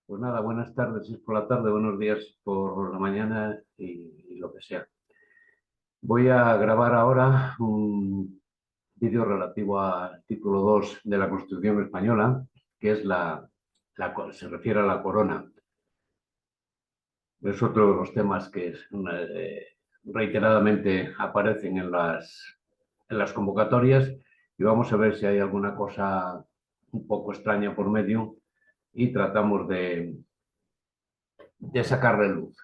Pues nada, buenas tardes, si es por la tarde, buenos días por la mañana y lo que sea. Voy a grabar ahora un vídeo relativo al título 2 de la Constitución española, que es se refiere a la corona. Es otro de los temas que reiteradamente aparecen en las convocatorias y vamos a ver si hay alguna cosa un poco extraña por medio y tratamos de sacarle luz.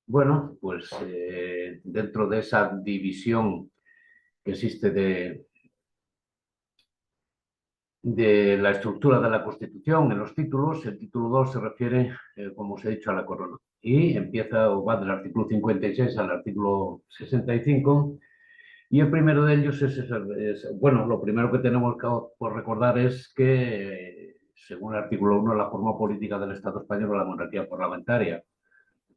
Bueno, pues dentro de esa división que existe de la estructura de la Constitución en los títulos, el título 2 se refiere, como os he dicho, a la corona. Y empieza o va del artículo 56 al artículo 65. Y el primero de ellos bueno, lo primero que tenemos que por recordar es que, según el artículo 1, la forma política del Estado español es la monarquía parlamentaria,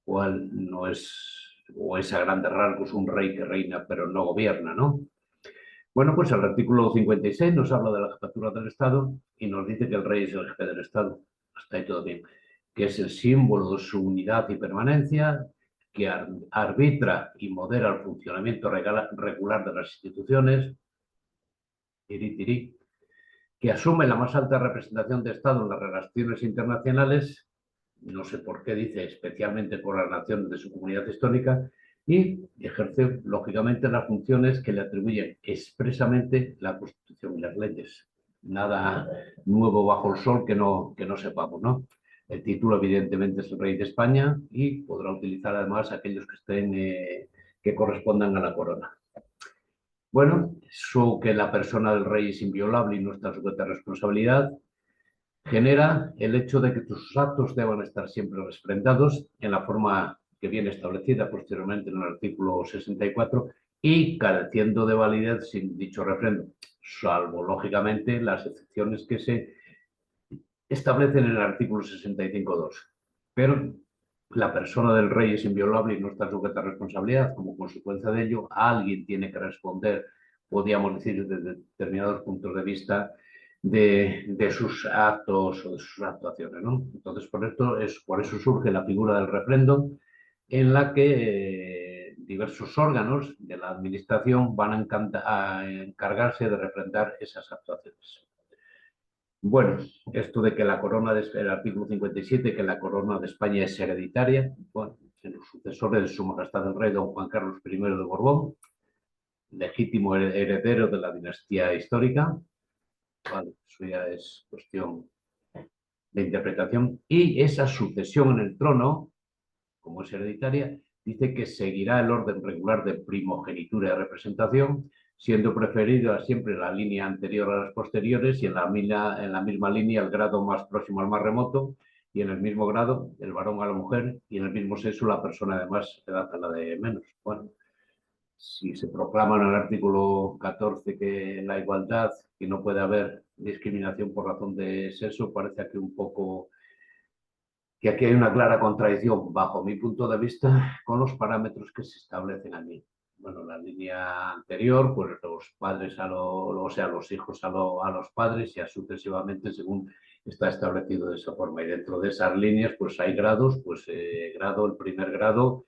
cual no es, o es a grandes rasgos un rey que reina pero no gobierna, ¿no? Bueno, pues el artículo 56 nos habla de la jefatura del Estado y nos dice que el rey es el jefe del Estado. Hasta ahí todo bien. Que es el símbolo de su unidad y permanencia, que arbitra y modera el funcionamiento regular de las instituciones, tirí, tirí, que asume la más alta representación de Estado en las relaciones internacionales, no sé por qué dice especialmente por las naciones de su comunidad histórica, y ejerce, lógicamente, las funciones que le atribuyen expresamente la Constitución y las leyes. Nada nuevo bajo el sol que no sepamos, ¿no? El título, evidentemente, es el Rey de España y podrá utilizar además aquellos que estén, que correspondan a la corona. Bueno, eso que la persona del rey es inviolable y no está sujeta a responsabilidad, genera el hecho de que sus actos deban estar siempre refrendados en la forma que viene establecida posteriormente en el artículo 64 y careciendo de validez sin dicho refrendo, salvo, lógicamente, las excepciones que se establecen en el artículo 65.2. Pero la persona del rey es inviolable y no está sujeta a responsabilidad. Como consecuencia de ello, alguien tiene que responder, podríamos decir, desde determinados puntos de vista, de sus actos o de sus actuaciones, ¿no? Entonces, por eso surge la figura del refrendo, en la que diversos órganos de la administración van a encargarse de refrendar esas actuaciones. Bueno, esto de que la corona, el artículo 57, que la corona de España es hereditaria, bueno, en los sucesores de su majestad el rey don Juan Carlos I de Borbón, legítimo heredero de la dinastía histórica, vale, eso ya es cuestión de interpretación, y esa sucesión en el trono, como es hereditaria, dice que seguirá el orden regular de primogenitura y representación, siendo preferida siempre la línea anterior a las posteriores y en la misma línea el grado más próximo al más remoto, y en el mismo grado el varón a la mujer y en el mismo sexo la persona de más edad a la de menos. Bueno, si se proclama en el artículo 14 que la igualdad, que no puede haber discriminación por razón de sexo, parece aquí un poco que aquí hay una clara contradicción, bajo mi punto de vista, con los parámetros que se establecen allí. Bueno, la línea anterior, pues los padres o sea, los hijos a los padres y sucesivamente según está establecido de esa forma. Y dentro de esas líneas, pues hay grados, pues el primer grado,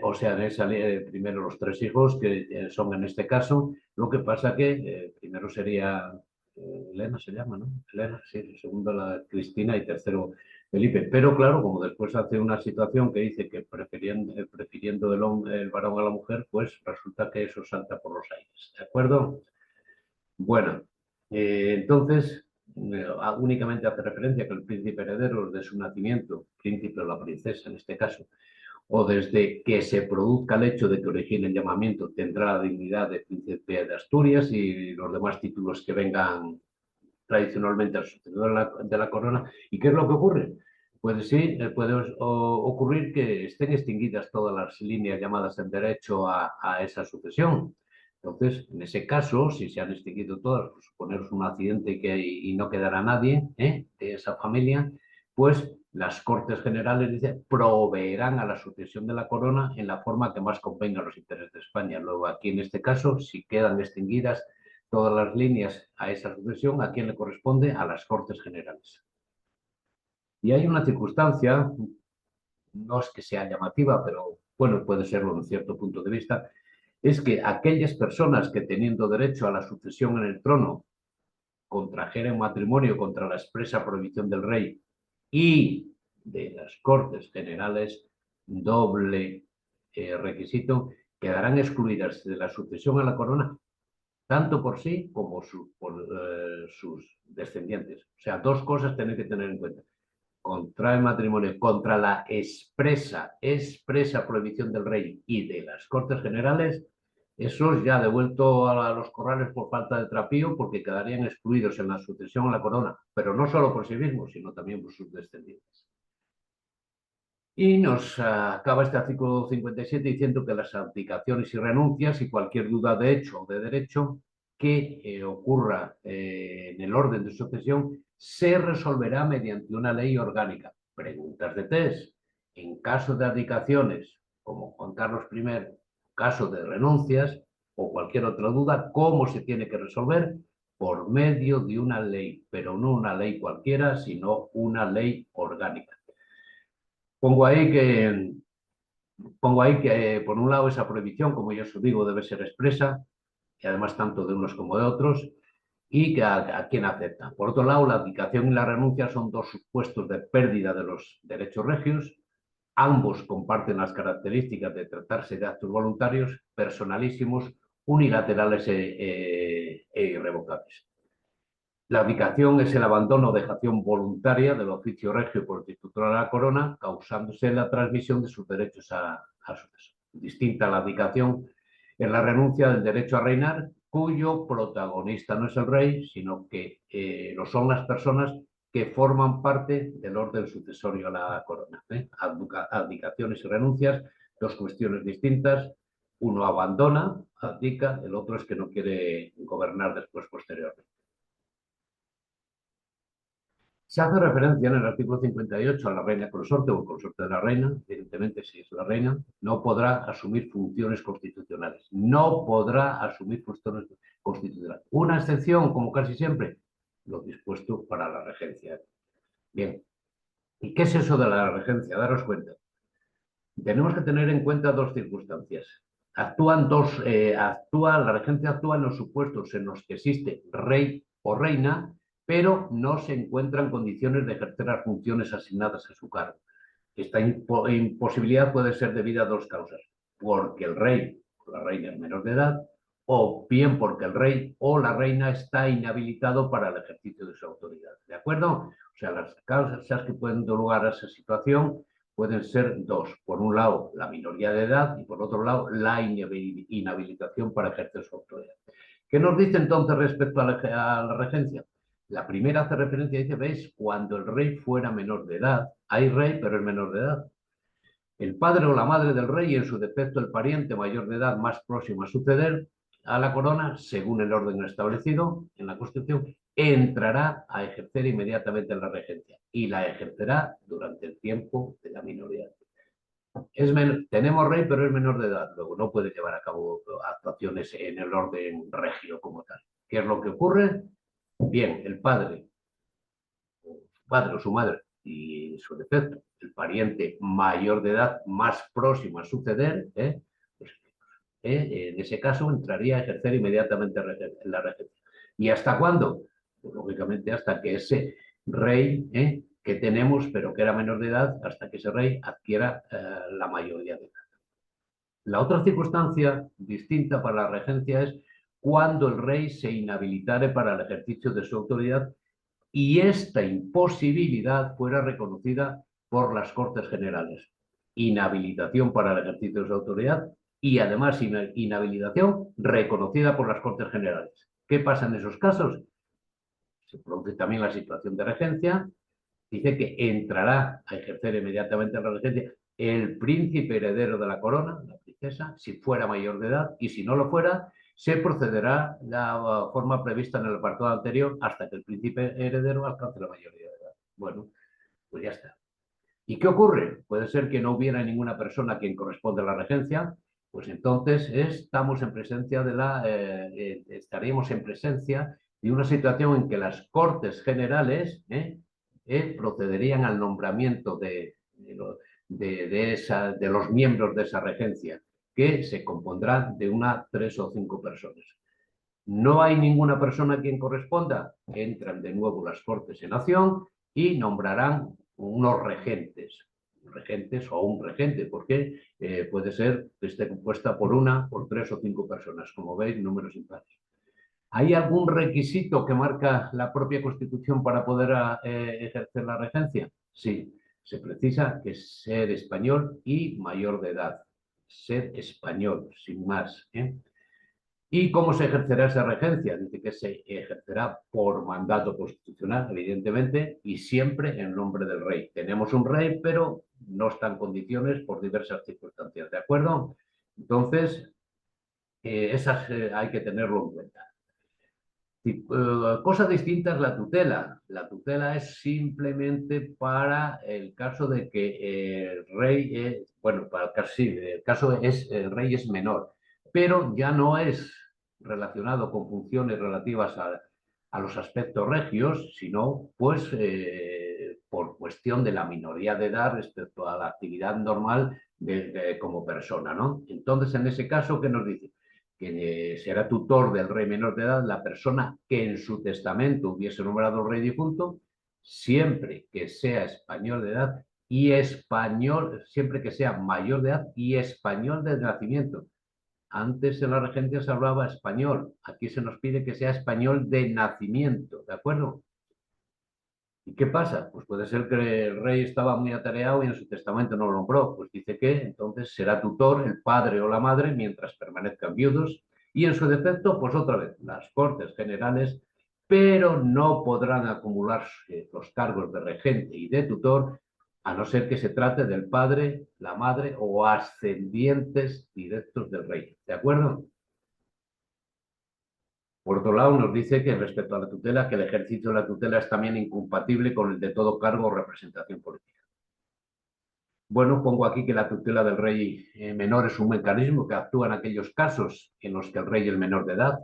o sea, en esa, primero los tres hijos, que son en este caso, lo que pasa que primero sería Elena, se llama, ¿no? Elena, sí, segundo la Cristina y tercero Felipe. Pero claro, como después hace una situación que dice que prefiriendo el varón a la mujer, pues resulta que eso salta por los aires, ¿de acuerdo? Bueno, entonces, únicamente hace referencia que el príncipe heredero de su nacimiento, príncipe o la princesa en este caso, o desde que se produzca el hecho de que origine el llamamiento, tendrá la dignidad de príncipe de Asturias y los demás títulos que vengan tradicionalmente al sucesor de la corona. ¿Y qué es lo que ocurre? Pues sí, puede ocurrir que estén extinguidas todas las líneas llamadas en derecho a esa sucesión. Entonces, en ese caso, si se han extinguido todas, pues suponeros un accidente y no quedará nadie de esa familia, pues las Cortes Generales dice, proveerán a la sucesión de la corona en la forma que más convenga a los intereses de España. Luego, aquí en este caso, si quedan extinguidas todas las líneas a esa sucesión, ¿a quién le corresponde? A las Cortes Generales. Y hay una circunstancia, no es que sea llamativa, pero bueno, puede serlo en cierto punto de vista, es que aquellas personas que teniendo derecho a la sucesión en el trono contrajeren matrimonio contra la expresa prohibición del rey y de las Cortes Generales, doble requisito, quedarán excluidas de la sucesión a la corona tanto por sí como por sus descendientes. O sea, dos cosas tienen que tener en cuenta. Contrae matrimonio contra la expresa prohibición del rey y de las Cortes Generales, esos ya devuelto a los corrales por falta de trapío, porque quedarían excluidos en la sucesión a la corona, pero no solo por sí mismos, sino también por sus descendientes. Y nos acaba este artículo 57 diciendo que las abdicaciones y renuncias y cualquier duda de hecho o de derecho que ocurra en el orden de sucesión se resolverá mediante una ley orgánica. Preguntas de test. En caso de abdicaciones, como Juan Carlos I, caso de renuncias o cualquier otra duda, ¿cómo se tiene que resolver? Por medio de una ley, pero no una ley cualquiera, sino una ley orgánica. Pongo ahí que por un lado, esa prohibición, como yo os digo, debe ser expresa, y además tanto de unos como de otros, y que a quien acepta. Por otro lado, la abdicación y la renuncia son dos supuestos de pérdida de los derechos regios. Ambos comparten las características de tratarse de actos voluntarios, personalísimos, unilaterales e irrevocables. La abdicación es el abandono o dejación voluntaria del oficio regio por el titular de la corona, causándose la transmisión de sus derechos a sucesor. Distinta a la abdicación es la renuncia del derecho a reinar, cuyo protagonista no es el rey, sino que lo son las personas que forman parte del orden sucesorio a la corona. Abdicaciones y renuncias, dos cuestiones distintas. Uno abandona, abdica, el otro es que no quiere gobernar después posteriormente. Se hace referencia en el artículo 58 a la reina consorte o el consorte de la reina, evidentemente si es la reina, no podrá asumir funciones constitucionales. No podrá asumir funciones constitucionales. Una excepción, como casi siempre, lo dispuesto para la regencia. Bien, ¿y qué es eso de la regencia? Daros cuenta. Tenemos que tener en cuenta dos circunstancias. La regencia actúa en los supuestos en los que existe rey o reina, pero no se encuentra en condiciones de ejercer las funciones asignadas a su cargo. Esta imposibilidad puede ser debida a dos causas: porque el rey o la reina es menor de edad, o bien porque el rey o la reina está inhabilitado para el ejercicio de su autoridad. ¿De acuerdo? O sea, las causas que pueden dar lugar a esa situación pueden ser dos. Por un lado, la minoría de edad y por otro lado, la inhabilitación para ejercer su autoridad. ¿Qué nos dice entonces respecto a la regencia? La primera hace referencia, dice, ¿veis? Cuando el rey fuera menor de edad. Hay rey, pero es menor de edad. El padre o la madre del rey, y en su defecto el pariente mayor de edad más próximo a suceder a la corona, según el orden establecido en la Constitución, entrará a ejercer inmediatamente la regencia y la ejercerá durante el tiempo de la minoría. Tenemos rey, pero es menor de edad, luego no puede llevar a cabo actuaciones en el orden regio como tal. ¿Qué es lo que ocurre? Bien, el padre o su madre, y su defecto, el pariente mayor de edad más próximo a suceder, pues, en ese caso entraría a ejercer inmediatamente la regencia. ¿Y hasta cuándo? Pues, lógicamente hasta que ese rey que tenemos, pero que era menor de edad, hasta que ese rey adquiera la mayoría de edad. La otra circunstancia distinta para la regencia es cuando el rey se inhabilitare para el ejercicio de su autoridad y esta imposibilidad fuera reconocida por las Cortes Generales. Inhabilitación para el ejercicio de su autoridad y además inhabilitación reconocida por las Cortes Generales. ¿Qué pasa en esos casos? Se produce también la situación de regencia. Dice que entrará a ejercer inmediatamente la regencia el príncipe heredero de la corona, la princesa, si fuera mayor de edad, y si no lo fuera, se procederá de la forma prevista en el apartado anterior hasta que el príncipe heredero alcance la mayoría de edad. Bueno, pues ya está. ¿Y qué ocurre? Puede ser que no hubiera ninguna persona a quien corresponde la regencia, Pues entonces estaríamos en presencia de una situación en que las Cortes Generales procederían al nombramiento de los miembros de esa regencia, que se compondrán de 3 o 5 personas. No hay ninguna persona a quien corresponda, entran de nuevo las Cortes en acción y nombrarán unos regentes o un regente, porque puede ser que esté compuesta por 1, por 3 o 5 personas, como veis, números impares. ¿Hay algún requisito que marca la propia Constitución para poder ejercer la regencia? Sí, se precisa que ser español y mayor de edad. Ser español, sin más. ¿Y cómo se ejercerá esa regencia? Dice que se ejercerá por mandato constitucional, evidentemente, y siempre en nombre del rey. Tenemos un rey, pero no está en condiciones por diversas circunstancias, ¿de acuerdo? Entonces, esas hay que tenerlo en cuenta. Cosa distinta es la tutela. La tutela es simplemente para el caso de que el rey, bueno, para el caso, sí, el caso es el rey es menor, pero ya no es relacionado con funciones relativas a los aspectos regios, sino pues por cuestión de la minoría de edad respecto a la actividad normal como persona, ¿no? Entonces, en ese caso, ¿qué nos dice? Que será tutor del rey menor de edad la persona que en su testamento hubiese nombrado rey difunto, siempre que sea español de edad y español, siempre que sea mayor de edad y español de nacimiento. Antes en la regencia se hablaba español, aquí se nos pide que sea español de nacimiento, ¿de acuerdo? ¿Y qué pasa? Pues puede ser que el rey estaba muy atareado y en su testamento no lo nombró. Pues dice que entonces será tutor el padre o la madre mientras permanezcan viudos y en su defecto, pues otra vez, las Cortes Generales, pero no podrán acumular los cargos de regente y de tutor a no ser que se trate del padre, la madre o ascendientes directos del rey. ¿De acuerdo? Por otro lado, nos dice que respecto a la tutela, que el ejercicio de la tutela es también incompatible con el de todo cargo o representación política. Bueno, pongo aquí que la tutela del rey menor es un mecanismo que actúa en aquellos casos en los que el rey es menor de edad,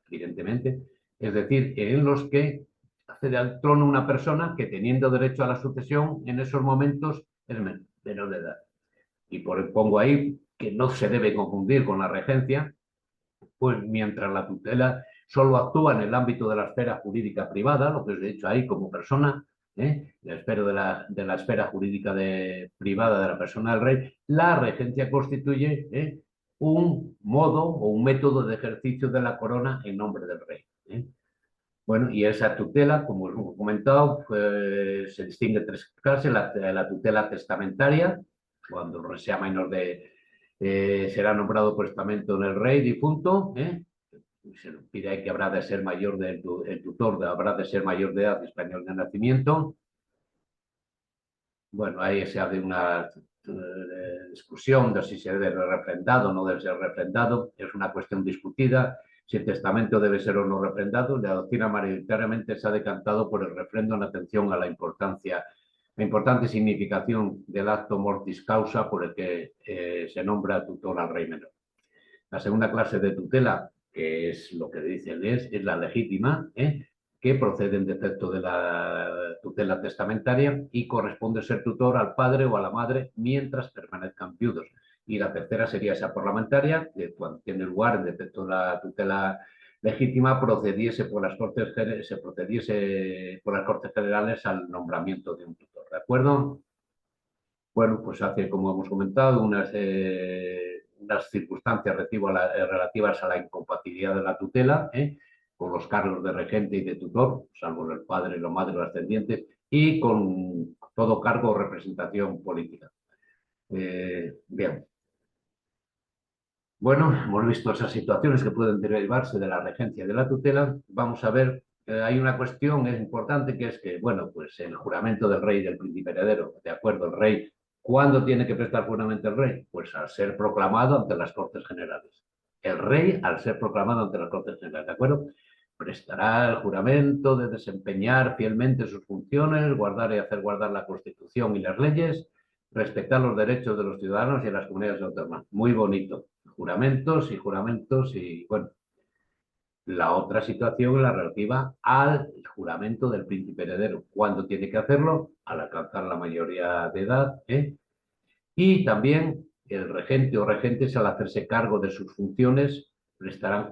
evidentemente, es decir, en los que accede al trono una persona que teniendo derecho a la sucesión en esos momentos es menor de edad. Y pongo ahí que no se debe confundir con la regencia, pues mientras la tutela solo actúa en el ámbito de la esfera jurídica privada, lo que os he dicho ahí como persona, la esfera jurídica privada de la persona del rey, la regencia constituye un modo o un método de ejercicio de la corona en nombre del rey. Bueno, y esa tutela, como os he comentado, pues, se distingue en 3 clases: la tutela testamentaria, cuando el rey sea menor será nombrado por estamento en el rey difunto, se nos pide ahí que habrá de ser mayor el tutor, habrá de ser mayor de edad, español de nacimiento. Bueno, ahí se hace una discusión de si se debe ser refrendado o no debe ser refrendado, es una cuestión discutida. Si el testamento debe ser o no refrendado, la doctrina mayoritariamente se ha decantado por el refrendo en atención a la importante significación del acto mortis causa por el que se nombra tutor al rey menor. La segunda clase de tutela, que es lo que dicen es la legítima, que procede en defecto de la tutela testamentaria y corresponde ser tutor al padre o a la madre mientras permanezcan viudos. Y la tercera sería esa parlamentaria, que cuando tiene lugar en defecto de la tutela legítima procediese por las Cortes Generales al nombramiento de un tutor. ¿De acuerdo? Bueno, pues hace, como hemos comentado, unas circunstancias relativas a la incompatibilidad de la tutela, con los cargos de regente y de tutor, salvo el padre, la madre o ascendientes, y con todo cargo o representación política. Bien. Bueno, hemos visto esas situaciones que pueden derivarse de la regencia y de la tutela. Vamos a ver, hay una cuestión importante que es que, bueno, pues el juramento del rey y del príncipe heredero, de acuerdo, el rey, ¿cuándo tiene que prestar juramento el rey? Pues al ser proclamado ante las Cortes Generales. El rey, al ser proclamado ante las Cortes Generales, ¿de acuerdo? Prestará el juramento de desempeñar fielmente sus funciones, guardar y hacer guardar la Constitución y las leyes, respetar los derechos de los ciudadanos y de las comunidades autónomas. Muy bonito. juramentos y, bueno, la otra situación es la relativa al juramento del príncipe heredero. ¿Cuándo tiene que hacerlo? Al alcanzar la mayoría de edad, ¿eh? Y también el regente o regentes, al hacerse cargo de sus funciones, prestarán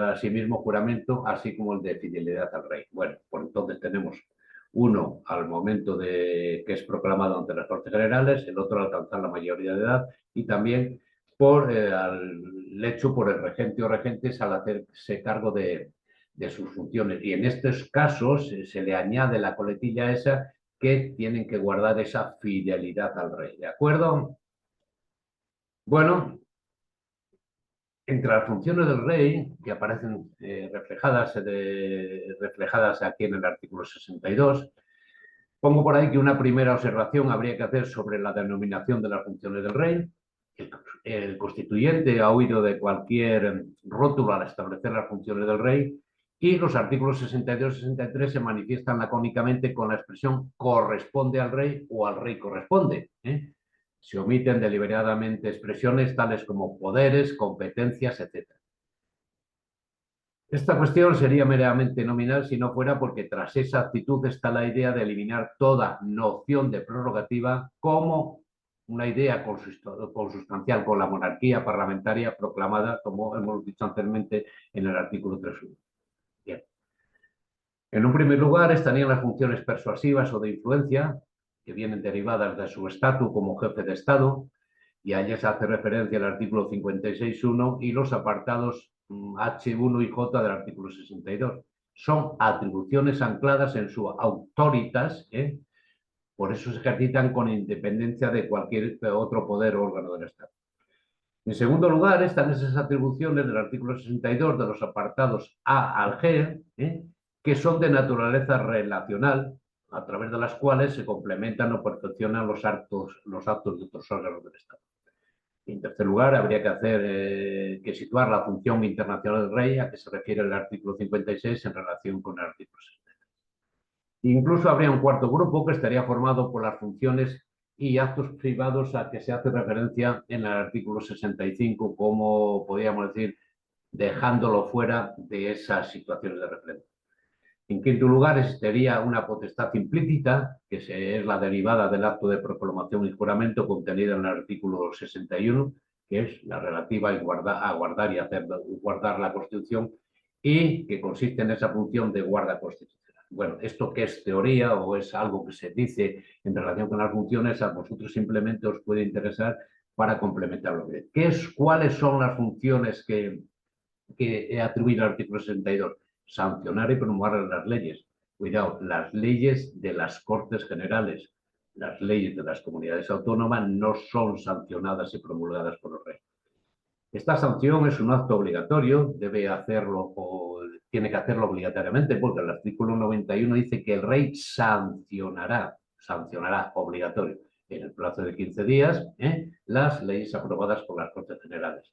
a sí mismo juramento, así como el de fidelidad al rey. Bueno, pues entonces tenemos uno al momento de que es proclamado ante las Cortes Generales, el otro al alcanzar la mayoría de edad y también por el hecho por el regente o regentes al hacerse cargo de sus funciones. Y en estos casos se le añade la coletilla esa que tienen que guardar esa fidelidad al rey, ¿de acuerdo? Bueno, entre las funciones del rey, que aparecen reflejadas aquí en el artículo 62, pongo por ahí que una primera observación habría que hacer sobre la denominación de las funciones del rey. El constituyente ha huido de cualquier rótulo al establecer las funciones del rey y los artículos 62 y 63 se manifiestan lacónicamente con la expresión corresponde al rey o al rey corresponde. Se omiten deliberadamente expresiones tales como poderes, competencias, etc. Esta cuestión sería meramente nominal si no fuera porque tras esa actitud está la idea de eliminar toda noción de prerrogativa como una idea consustancial con la monarquía parlamentaria proclamada, como hemos dicho anteriormente, en el artículo 3.1. Bien. En un primer lugar estarían las funciones persuasivas o de influencia, que vienen derivadas de su estatus como jefe de Estado, y a ellas hace referencia el artículo 56.1 y los apartados H1 y J del artículo 62. Son atribuciones ancladas en su autoritas, por eso se ejercitan con independencia de cualquier otro poder o órgano del Estado. En segundo lugar, están esas atribuciones del artículo 62 de los apartados A al G, que son de naturaleza relacional, a través de las cuales se complementan o perfeccionan los actos de otros órganos del Estado. En tercer lugar, habría que situar la función internacional del rey, a que se refiere el artículo 56 en relación con el artículo 60. Incluso habría un cuarto grupo que estaría formado por las funciones y actos privados a que se hace referencia en el artículo 65, como podríamos decir, dejándolo fuera de esas situaciones de referencia. En quinto lugar, existiría una potestad implícita, que es la derivada del acto de proclamación y juramento contenida en el artículo 61, que es la relativa a guardar y hacer guardar la Constitución, y que consiste en esa función de guarda constitucional. Bueno, ¿esto qué es teoría o es algo que se dice en relación con las funciones? A vosotros simplemente os puede interesar para complementarlo. ¿Cuáles son las funciones que atribuye el artículo 62? Sancionar y promulgar las leyes. Cuidado, las leyes de las Cortes Generales, las leyes de las comunidades autónomas no son sancionadas y promulgadas por los reyes. Esta sanción es un acto obligatorio, debe hacerlo o tiene que hacerlo obligatoriamente, porque el artículo 91 dice que el rey sancionará obligatorio en el plazo de 15 días las leyes aprobadas por las Cortes Generales.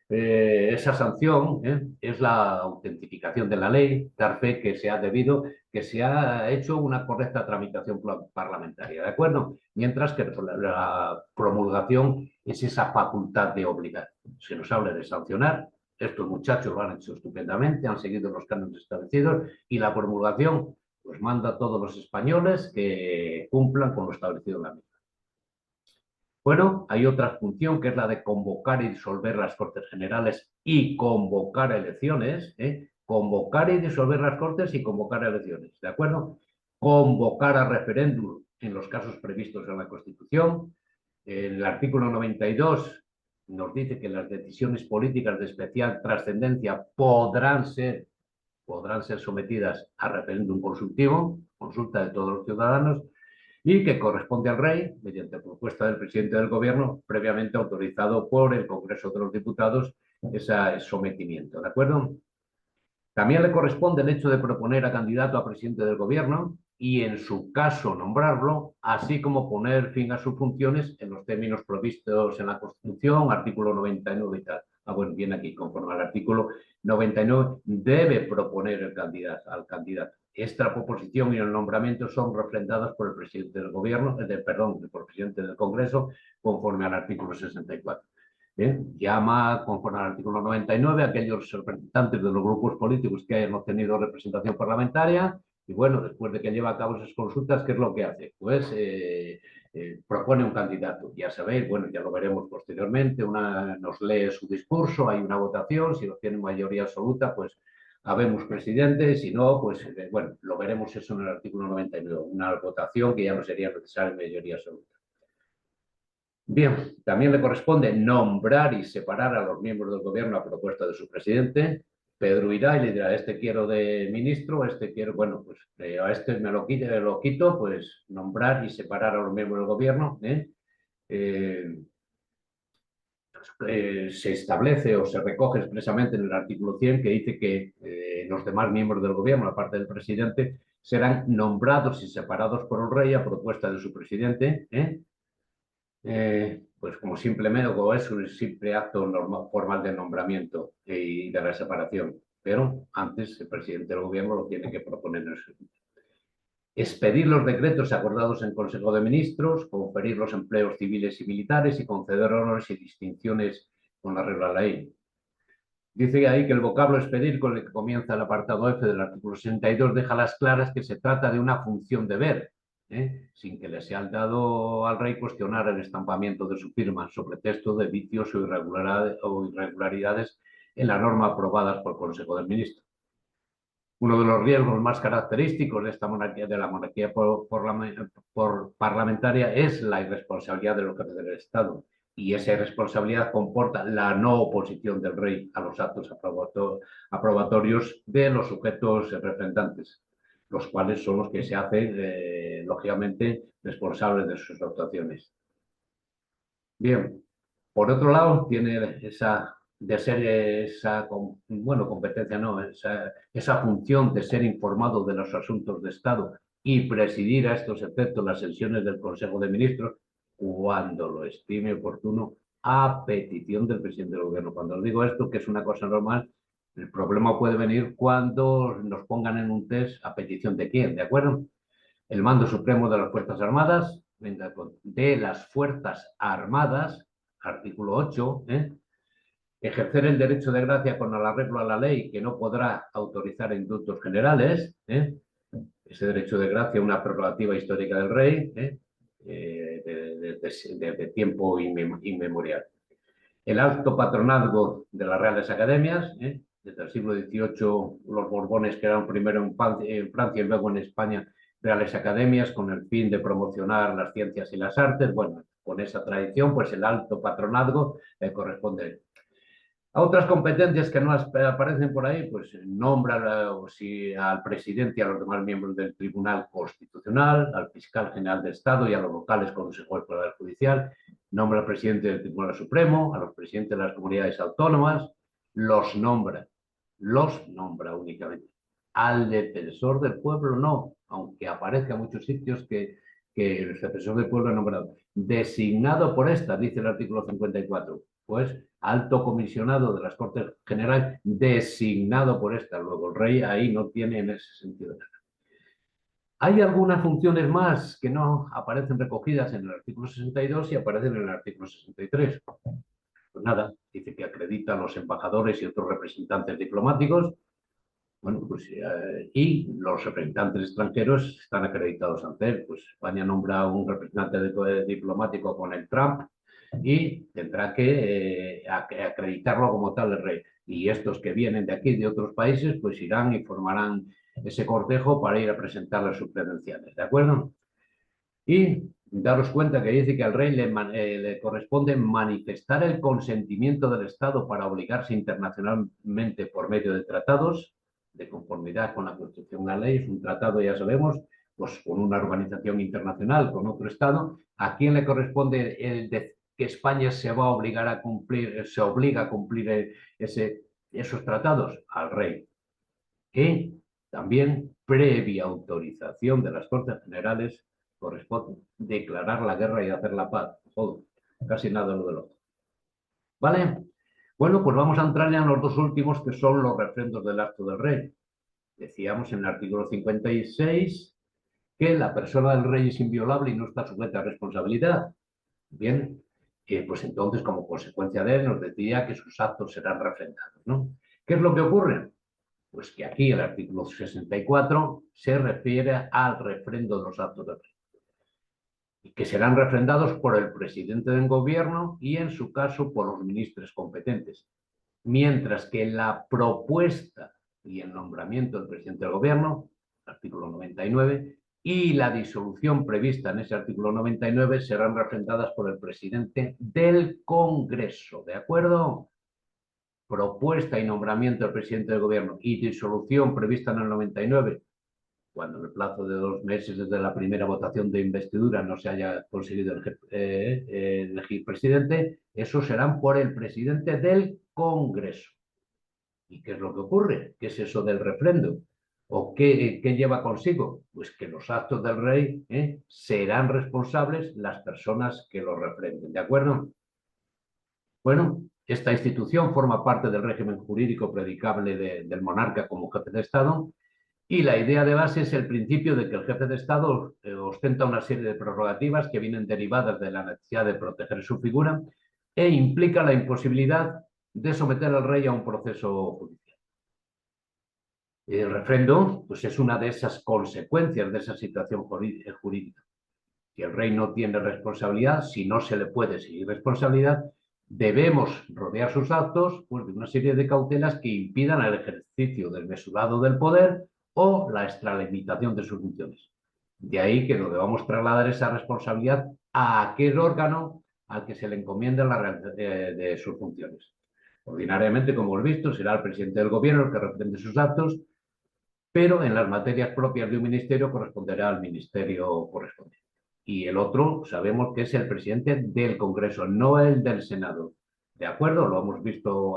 Esa sanción es la autentificación de la ley, dar fe que se ha debido, que se ha hecho una correcta tramitación parlamentaria, ¿de acuerdo? Mientras que la promulgación es esa facultad de obligar. Se nos habla de sancionar, estos muchachos lo han hecho estupendamente, han seguido los cánones establecidos y la promulgación pues manda a todos los españoles que cumplan con lo establecido en la misma. Bueno, hay otra función que es la de convocar y disolver las Cortes Generales y convocar elecciones. Convocar y disolver las Cortes y convocar elecciones, ¿de acuerdo? Convocar a referéndum en los casos previstos en la Constitución. El artículo 92 nos dice que las decisiones políticas de especial trascendencia podrán ser sometidas a referéndum consultivo, consulta de todos los ciudadanos, y que corresponde al rey, mediante propuesta del presidente del gobierno, previamente autorizado por el Congreso de los Diputados, ese sometimiento, ¿de acuerdo? También le corresponde el hecho de proponer a candidato a presidente del gobierno y, en su caso, nombrarlo, así como poner fin a sus funciones en los términos previstos en la Constitución, artículo 99 y tal. Bueno, viene aquí, conforme al artículo 99, debe proponer al candidato. Esta proposición y el nombramiento son refrendadas por el presidente del gobierno, por el presidente del Congreso, conforme al artículo 64. Llama, conforme al artículo 99, a aquellos representantes de los grupos políticos que hayan obtenido representación parlamentaria y, bueno, después de que lleva a cabo esas consultas, ¿qué es lo que hace? Pues propone un candidato. Ya sabéis, bueno, ya lo veremos posteriormente, nos lee su discurso, hay una votación, si obtiene mayoría absoluta, pues habemos presidente, si no, pues bueno, lo veremos eso en el artículo 99, una votación que ya no sería necesaria mayoría absoluta. Bien, también le corresponde nombrar y separar a los miembros del gobierno a propuesta de su presidente. Pedro irá y le dirá, este quiero de ministro, este quiero, bueno, pues a este me lo quito, pues nombrar y separar a los miembros del gobierno. Se establece o se recoge expresamente en el artículo 100 que dice que los demás miembros del gobierno, aparte del presidente, serán nombrados y separados por el rey a propuesta de su presidente, pues como simplemente o es un simple acto formal de nombramiento y de la separación. Pero antes el presidente del gobierno lo tiene que proponer en su... Expedir los decretos acordados en Consejo de Ministros, conferir los empleos civiles y militares y conceder honores y distinciones con arreglo a la ley. Dice ahí que el vocablo expedir, con el que comienza el apartado F del artículo 62, deja las claras que se trata de una función deber, sin que le sea dado al rey cuestionar el estampamiento de su firma sobre texto de vicios o irregularidades en la norma aprobadas por el Consejo de Ministros. Uno de los riesgos más característicos de esta monarquía, de la monarquía parlamentaria, es la irresponsabilidad de los jefes del Estado. Y esa irresponsabilidad comporta la no oposición del rey a los actos aprobatorios de los sujetos representantes, los cuales son los que se hacen, lógicamente, responsables de sus actuaciones. Bien, por otro lado, tiene esa de ser esa, bueno, competencia no, esa función de ser informado de los asuntos de Estado y presidir a estos efectos las sesiones del Consejo de Ministros cuando lo estime oportuno a petición del presidente del gobierno. Cuando os digo esto, que es una cosa normal, el problema puede venir cuando nos pongan en un test a petición de quién, ¿de acuerdo? El mando supremo de las Fuerzas Armadas, de las Fuerzas Armadas, artículo 8, ejercer el derecho de gracia con el arreglo a la ley que no podrá autorizar indultos generales, ese derecho de gracia, una prerrogativa histórica del rey, de tiempo inmemorial. El alto patronazgo de las Reales Academias, desde el siglo XVIII, los Borbones crearon primero en Francia y luego en España Reales Academias con el fin de promocionar las ciencias y las artes. Bueno, con esa tradición, pues el alto patronazgo corresponde a otras competencias que no aparecen por ahí, pues nombra al presidente y a los demás miembros del Tribunal Constitucional, al fiscal general de Estado y a los locales consejos del Poder Judicial, nombra al presidente del Tribunal Supremo, a los presidentes de las comunidades autónomas, los nombra únicamente. Al defensor del pueblo no, aunque aparezca en muchos sitios que el defensor del pueblo es nombrado. Designado por esta, dice el artículo 54, pues alto comisionado de las Cortes Generales, designado por esta. Luego el rey ahí no tiene en ese sentido nada. Hay algunas funciones más que no aparecen recogidas en el artículo 62 y aparecen en el artículo 63. Pues nada, dice que acredita a los embajadores y otros representantes diplomáticos. Bueno, pues y los representantes extranjeros están acreditados ante él. Pues España nombra un representante diplomático con el Trump y tendrá que acreditarlo como tal el rey. Y estos que vienen de aquí, de otros países, pues irán y formarán ese cortejo para ir a presentarle sus credenciales, ¿de acuerdo? Y daros cuenta que dice que al rey le corresponde manifestar el consentimiento del Estado para obligarse internacionalmente por medio de tratados, de conformidad con la Constitución y la ley. Es un tratado, ya sabemos, pues con una organización internacional, con otro Estado. ¿A quién le corresponde que España se va a obligar a cumplir, se obliga a cumplir esos tratados? Al rey. Y también, previa autorización de las Cortes Generales, corresponde declarar la guerra y hacer la paz. Joder, casi nada lo del otro. ¿Vale? Bueno, pues vamos a entrar ya en los dos últimos, que son los refrendos del acto del rey. Decíamos en el artículo 56 que la persona del rey es inviolable y no está sujeta a responsabilidad. Bien, pues entonces, como consecuencia de él, nos decía que sus actos serán refrendados, ¿no? ¿Qué es lo que ocurre? Pues que aquí el artículo 64 se refiere al refrendo de los actos del rey, y que serán refrendados por el presidente del gobierno y, en su caso, por los ministros competentes. Mientras que la propuesta y el nombramiento del presidente del gobierno, artículo 99, y la disolución prevista en ese artículo 99 serán refrendadas por el presidente del Congreso, ¿de acuerdo? Propuesta y nombramiento del presidente del gobierno y disolución prevista en el 99, cuando en el plazo de 2 meses desde la primera votación de investidura no se haya conseguido elegir presidente, esos serán por el presidente del Congreso. ¿Y qué es lo que ocurre? ¿Qué es eso del refrendo? ¿O qué lleva consigo? Pues que los actos del rey serán responsables las personas que los refrenden, ¿de acuerdo? Bueno, esta institución forma parte del régimen jurídico predicable del monarca como jefe de Estado, y la idea de base es el principio de que el jefe de Estado ostenta una serie de prerrogativas que vienen derivadas de la necesidad de proteger su figura e implica la imposibilidad de someter al rey a un proceso judicial. El refrendo, pues, es una de esas consecuencias de esa situación jurídica. Si el rey no tiene responsabilidad, si no se le puede seguir responsabilidad, debemos rodear sus actos, pues, de una serie de cautelas que impidan el ejercicio desmesurado del poder o la extralimitación de sus funciones. De ahí que nos debamos trasladar esa responsabilidad a aquel órgano al que se le encomienda la realización de sus funciones. Ordinariamente, como hemos visto, será el presidente del gobierno el que reprende sus actos, pero en las materias propias de un ministerio corresponderá al ministerio correspondiente. Y el otro sabemos que es el presidente del Congreso, no el del Senado. ¿De acuerdo? Lo hemos visto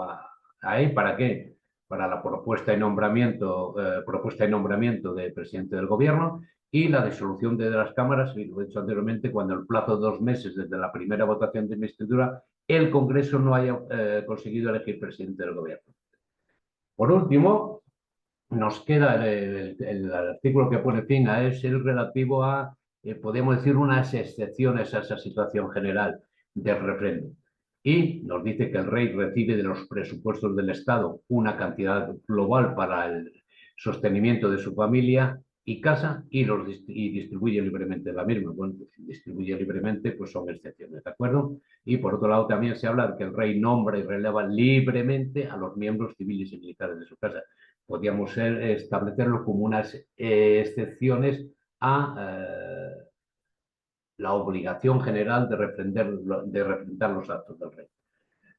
ahí. ¿Para qué? Para la propuesta y nombramiento de presidente del gobierno y la disolución de las cámaras, y lo he dicho anteriormente, cuando en el plazo de 2 meses desde la primera votación de investidura el Congreso no haya conseguido elegir presidente del gobierno. Por último, nos queda el artículo que pone fin a es el relativo a, podemos decir, unas excepciones a esa situación general del refrendo. Y nos dice que el rey recibe de los presupuestos del Estado una cantidad global para el sostenimiento de su familia y casa y distribuye libremente la misma. Bueno, pues, si distribuye libremente, pues son excepciones, ¿de acuerdo? Y por otro lado también se habla de que el rey nombra y releva libremente a los miembros civiles y militares de su casa. Podríamos establecerlo como unas excepciones a la obligación general de refrendar los actos del rey.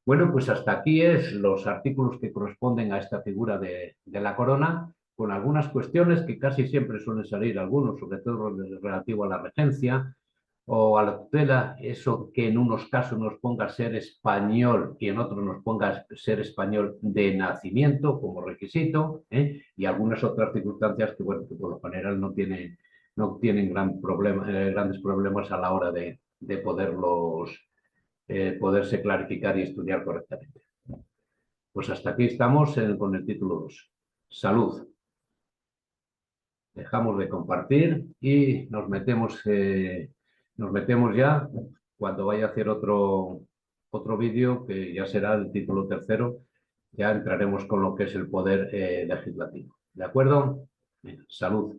Bueno, pues hasta aquí es los artículos que corresponden a esta figura de la corona, con algunas cuestiones que casi siempre suelen salir algunos, sobre todo relativo a la regencia o a la tutela, eso que en unos casos nos ponga ser español y en otros nos ponga ser español de nacimiento como requisito, y algunas otras circunstancias que, bueno, que por lo general no tienen grandes problemas a la hora de poderse clarificar y estudiar correctamente. Pues hasta aquí estamos con el título 2. Salud. Dejamos de compartir y nos metemos ya cuando vaya a hacer otro vídeo, que ya será el título 3. Ya entraremos con lo que es el poder legislativo. ¿De acuerdo? Bien, salud.